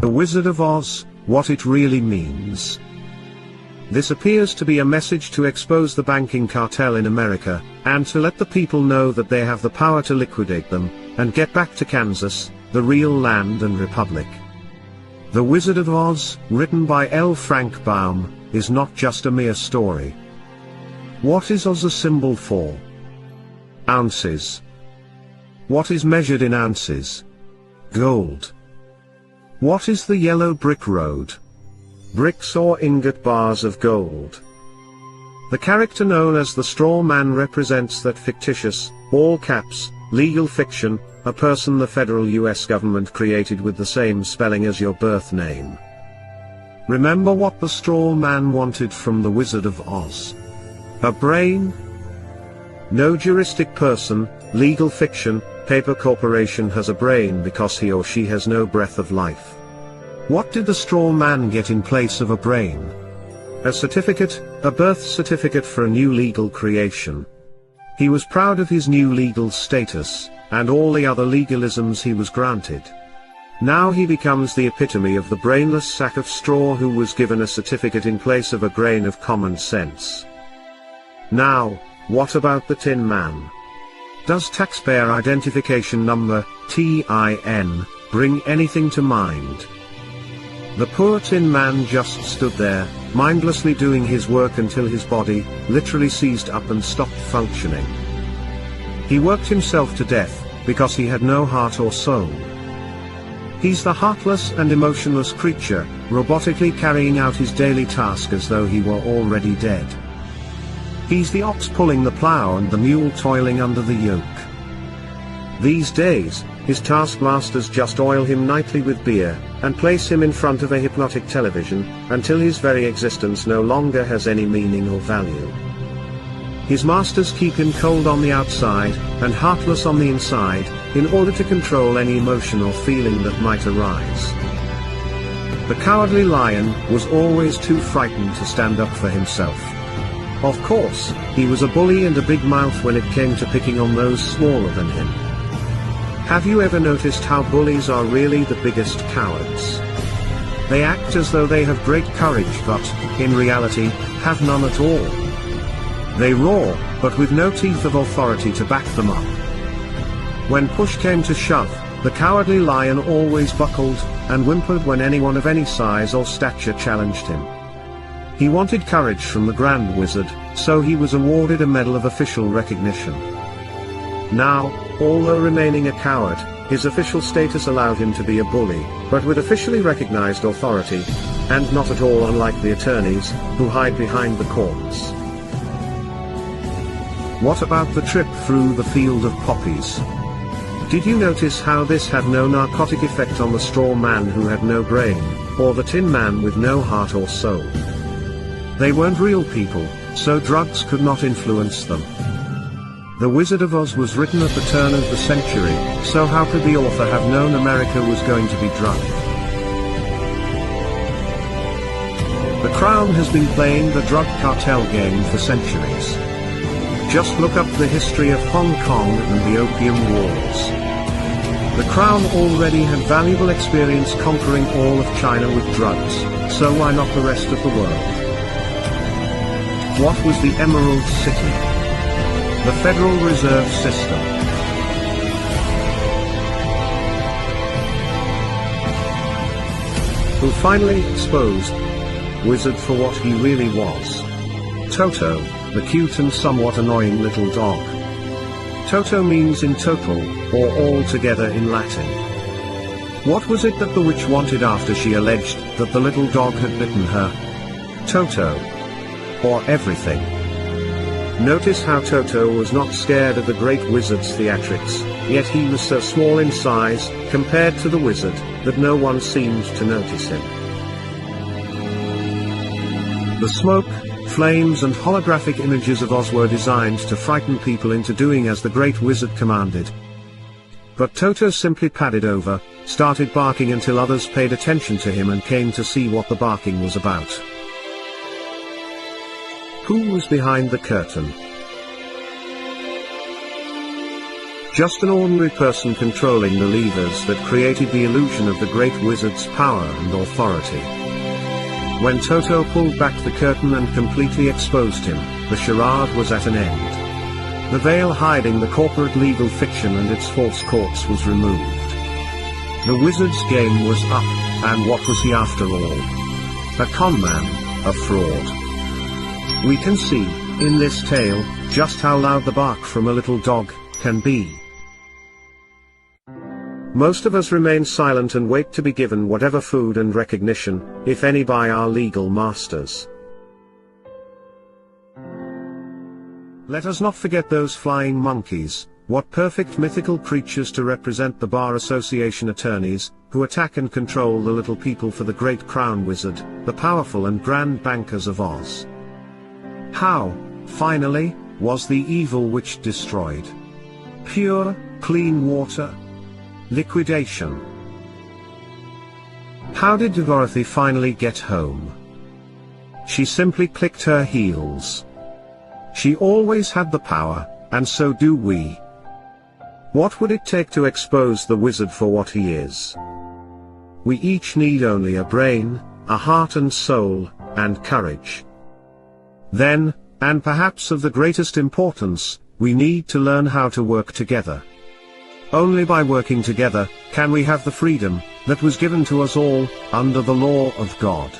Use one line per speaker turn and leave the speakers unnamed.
The Wizard of Oz, what it really means. This appears to be a message to expose the banking cartel in America, and to let the people know that they have the power to liquidate them, and get back to Kansas, the real land and republic. The Wizard of Oz, written by L. Frank Baum, is not just a mere story. What is Oz a symbol for? Ounces. What is measured in ounces? Gold. What is the yellow brick road? Bricks or ingot bars of gold. The character known as the Straw Man represents that fictitious, all caps, legal fiction, a person the federal US government created with the same spelling as your birth name. Remember what the Straw Man wanted from the Wizard of Oz? A brain? No juristic person, legal fiction, paper corporation has a brain because he or she has no breath of life. What did the Straw Man get in place of a brain? A certificate, a birth certificate for a new legal creation. He was proud of his new legal status, and all the other legalisms he was granted. Now he becomes the epitome of the brainless sack of straw who was given a certificate in place of a grain of common sense. Now, what about the Tin Man? Does taxpayer identification number, TIN, bring anything to mind? The poor Tin Man just stood there, mindlessly doing his work until his body, literally seized up and stopped functioning. He worked himself to death, because he had no heart or soul. He's the heartless and emotionless creature, robotically carrying out his daily task as though he were already dead. He's the ox pulling the plow and the mule toiling under the yoke. These days, his taskmasters just oil him nightly with beer, and place him in front of a hypnotic television, until his very existence no longer has any meaning or value. His masters keep him cold on the outside, and heartless on the inside, in order to control any emotion or feeling that might arise. The Cowardly Lion was always too frightened to stand up for himself. Of course, he was a bully and a big mouth when it came to picking on those smaller than him. Have you ever noticed how bullies are really the biggest cowards? They act as though they have great courage but, in reality, have none at all. They roar, but with no teeth of authority to back them up. When push came to shove, the Cowardly Lion always buckled, and whimpered when anyone of any size or stature challenged him. He wanted courage from the Grand Wizard, so he was awarded a medal of official recognition. Now, although remaining a coward, his official status allowed him to be a bully, but with officially recognized authority, and not at all unlike the attorneys, who hide behind the courts. What about the trip through the field of poppies? Did you notice how this had no narcotic effect on the Straw Man who had no brain, or the Tin Man with no heart or soul? They weren't real people, so drugs could not influence them. The Wizard of Oz was written at the turn of the century, so how could the author have known America was going to be drunk? The Crown has been playing the drug cartel game for centuries. Just look up the history of Hong Kong and the Opium Wars. The Crown already had valuable experience conquering all of China with drugs, so why not the rest of the world? What was the Emerald City? The Federal Reserve System. Who finally exposed Wizard for what he really was. Toto, the cute and somewhat annoying little dog. Toto means in total, or altogether in Latin. What was it that the witch wanted after she alleged that the little dog had bitten her? Toto. Or everything. Notice how Toto was not scared of the great wizard's theatrics, yet he was so small in size, compared to the wizard, that no one seemed to notice him. The smoke, flames and holographic images of Oz were designed to frighten people into doing as the great wizard commanded. But Toto simply padded over, started barking until others paid attention to him and came to see what the barking was about. Who was behind the curtain? Just an ordinary person controlling the levers that created the illusion of the great wizard's power and authority. When Toto pulled back the curtain and completely exposed him, the charade was at an end. The veil hiding the corporate legal fiction and its false courts was removed. The wizard's game was up, and what was he after all? A conman, a fraud. We can see, in this tale, just how loud the bark from a little dog can be. Most of us remain silent and wait to be given whatever food and recognition, if any, by our legal masters. Let us not forget those flying monkeys. What perfect mythical creatures to represent the Bar Association attorneys, who attack and control the little people for the great crown wizard, the powerful and grand bankers of Oz. How, finally, was the evil witch destroyed? Pure, clean water? Liquidation. How did Dorothy finally get home? She simply clicked her heels. She always had the power, and so do we. What would it take to expose the wizard for what he is? We each need only a brain, a heart and soul, and courage. Then, and perhaps of the greatest importance, we need to learn how to work together. Only by working together, can we have the freedom that was given to us all, under the law of God.